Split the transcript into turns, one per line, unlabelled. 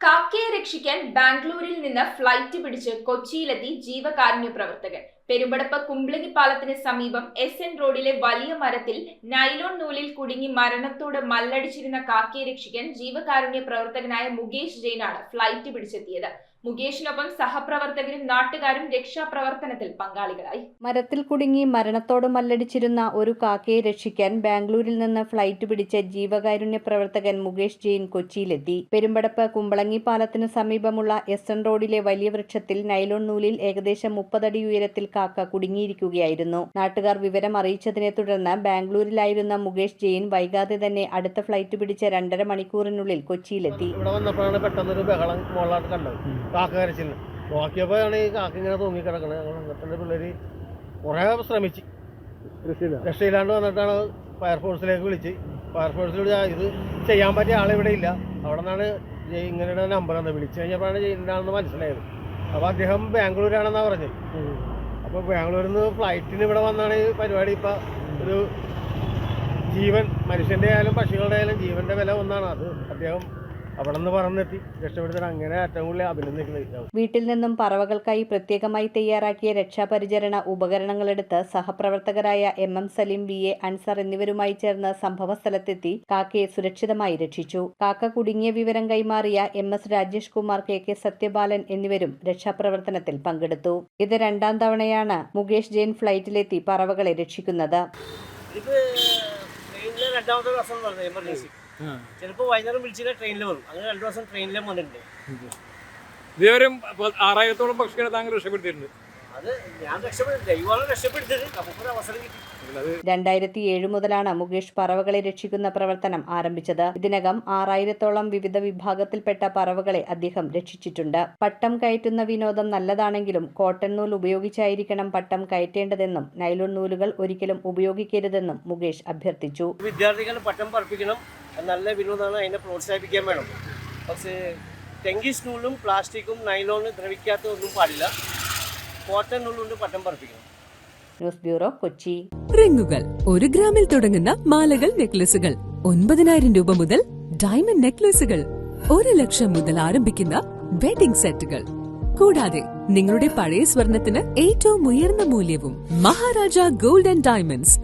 കാക്കയെ രക്ഷിക്കാൻ ബാംഗ്ലൂരിൽ നിന്ന് ഫ്ലൈറ്റ് പിടിച്ച് കൊച്ചിയിലെത്തി ജീവകാരുണ്യ പ്രവർത്തകൻ. പെരുമ്പടപ്പ് കുംബ്ലങ്ങി പാലത്തിന് സമീപം SN റോഡിലെ വലിയ മരത്തിൽ നൈലോൺ നൂലിൽ കുടുങ്ങി മരണത്തോട് മല്ലടിച്ചിരുന്ന കാക്കയെ രക്ഷിക്കാൻ ജീവകാരുണ്യ പ്രവർത്തകനായ മുകേഷ് ജെയിനാണ് ഫ്ലൈറ്റ് പിടിച്ചെത്തിയത്. മുകേഷിനൊപ്പം സഹപ്രവർത്തകരും നാട്ടുകാരും രക്ഷാപ്രവർത്തനത്തിൽ പങ്കാളികളായി.
മരത്തിൽ കുടുങ്ങി മരണത്തോട് മല്ലടിച്ചിരുന്ന ഒരു കാക്കയെ രക്ഷിക്കാൻ ബാംഗ്ലൂരിൽ നിന്ന് ഫ്ലൈറ്റ് പിടിച്ച ജീവകാരുണ്യ പ്രവർത്തകൻ മുകേഷ് ജെയിൻ കൊച്ചിയിലെത്തി. പെരുമ്പടപ്പ് കുംബ്ലങ്ങി പാലത്തിന് സമീപമുള്ള SN റോഡിലെ വലിയ വൃക്ഷത്തിൽ നൈലോൺ നൂലിൽ ഏകദേശം 30 അടി ഉയരത്തിൽ കാക്ക കുടുങ്ങിയിരിക്കുകയായിരുന്നു. നാട്ടുകാർ വിവരം അറിയിച്ചതിനെ തുടർന്ന് ബാംഗ്ലൂരിലായിരുന്ന മുകേഷ് ജെയിൻ വൈകാതെ തന്നെ അടുത്ത ഫ്ലൈറ്റ് പിടിച്ച 2.5 മണിക്കൂറിനുള്ളിൽ കൊച്ചിയിലെത്തി.
കാക്ക കരച്ചില്ല നോക്കിയപ്പോഴാണ് ഈ കാക്ക ഇങ്ങനെ തൂങ്ങിക്കിടക്കണത്. എന്നിട്ട് പിള്ളേര് കുറേ ശ്രമിച്ച് രക്ഷയില്ലാണ്ട് വന്നിട്ടാണ് ഫയർഫോഴ്സിലേക്ക് വിളിച്ച്. ഫയർഫോഴ്സിൽ ഇത് ചെയ്യാൻ പറ്റിയ ആളിവിടെ ഇല്ല. അവിടെ നിന്നാണ് ഇങ്ങനെയുടെ നമ്പർ എന്ന് വിളിച്ചു കഴിഞ്ഞപ്പോഴാണ് ചെയ്യുന്നതാണെന്ന് മനസ്സിലായത്. അപ്പോൾ അദ്ദേഹം ബാംഗ്ലൂരാണെന്നാണ് പറഞ്ഞത്. അപ്പോൾ ബാംഗ്ലൂരിൽ നിന്ന് ഫ്ലൈറ്റിന് ഇവിടെ വന്നാണ് ഈ പരിപാടി. ഇപ്പം ഒരു ജീവൻ, മനുഷ്യൻ്റെ ആയാലും പക്ഷികളുടെ ആയാലും ജീവന്റെ വില ഒന്നാണ്. അത് അദ്ദേഹം അവിടെ നിന്ന് പറന്നെത്തി രക്ഷപ്പെടുത്താൻ അങ്ങനെ ഏറ്റവും കൂടുതൽ അഭിനന്ദിക്കുന്നത്.
വീട്ടിൽ നിന്നും പറവകൾക്കായി പ്രത്യേകമായി തയ്യാറാക്കിയ രക്ഷാപരിചരണ ഉപകരണങ്ങളെടുത്ത് സഹപ്രവർത്തകരായ MM സലീം, VA അൻസർ എന്നിവരുമായി ചേർന്ന് സംഭവ സ്ഥലത്തെത്തി കാക്കയെ സുരക്ഷിതമായി രക്ഷിച്ചു. കാക്ക കുടുങ്ങിയ വിവരം കൈമാറിയ MS രാജേഷ് കുമാർ, KK സത്യപാലൻ എന്നിവരും രക്ഷാപ്രവർത്തനത്തിൽ പങ്കെടുത്തു. ഇത് 2ാം തവണയാണ് മുകേഷ് ജെയിൻ ഫ്ലൈറ്റിലെത്തി പറവകളെ രക്ഷിക്കുന്നത്.
ചിലപ്പോൾ വൈകുന്നേരം വിളിച്ചിട്ട് ട്രെയിനിൽ വരും. അങ്ങനെ 2 ദിവസം ട്രെയിനിലും വന്നിട്ടുണ്ട്.
ഇതുവരെ 6000-ഓളം പക്ഷികളെ താങ്കൾ രക്ഷപ്പെടുത്തിയിട്ടുണ്ട്.
അത് ഞാൻ ദൈവമാണ് രക്ഷപ്പെടുത്തത്. നമുക്കൊരു അവസരം കിട്ടി.
2007 മുതലാണ് മുകേഷ് പറവകളെ രക്ഷിക്കുന്ന പ്രവർത്തനം ആരംഭിച്ചത്. ഇതിനകം 6000-ഓളം വിവിധ വിഭാഗത്തിൽപ്പെട്ട പറവകളെ അദ്ദേഹം രക്ഷിച്ചിട്ടുണ്ട്. പട്ടം കയറ്റുന്ന വിനോദം നല്ലതാണെങ്കിലും കോട്ടൺ നൂൽ ഉപയോഗിച്ചായിരിക്കണം പട്ടം കയറ്റേണ്ടതെന്നും നൈലോൺ നൂലുകൾ ഒരിക്കലും ഉപയോഗിക്കരുതെന്നും മുകേഷ് അഭ്യർത്ഥിച്ചു.
വിദ്യാർത്ഥികൾ പട്ടം പറപ്പിക്കണം, നല്ല വിനോദമാണ്, അതിനെ പ്രോത്സാഹിപ്പിക്കാൻ വേണം. പക്ഷേ ടെങ്കിസ് നൂലും പ്ലാസ്റ്റിക്കും നൈലോണും ദ്രവിക്കാത്ത ഒന്നും പാടില്ല. കോട്ടൺ നൂലുകൊണ്ട് പട്ടം പറപ്പിക്കണം.
News bureau, Kochi.
റിങ്ങുകൾ 1 ഗ്രാമിൽ തുടങ്ങുന്ന മാലകൾ, നെക്ലസുകൾ 9,000 രൂപ മുതൽ ഡയമണ്ട് നെക്ലസുകൾ 1 ലക്ഷം മുതൽ ആരംഭിക്കുന്ന വെഡിംഗ് സെറ്റുകൾ. കൂടാതെ നിങ്ങളുടെ പഴയ സ്വർണത്തിന് ഏറ്റവും ഉയർന്ന മൂല്യവും. Maharaja gold and diamonds,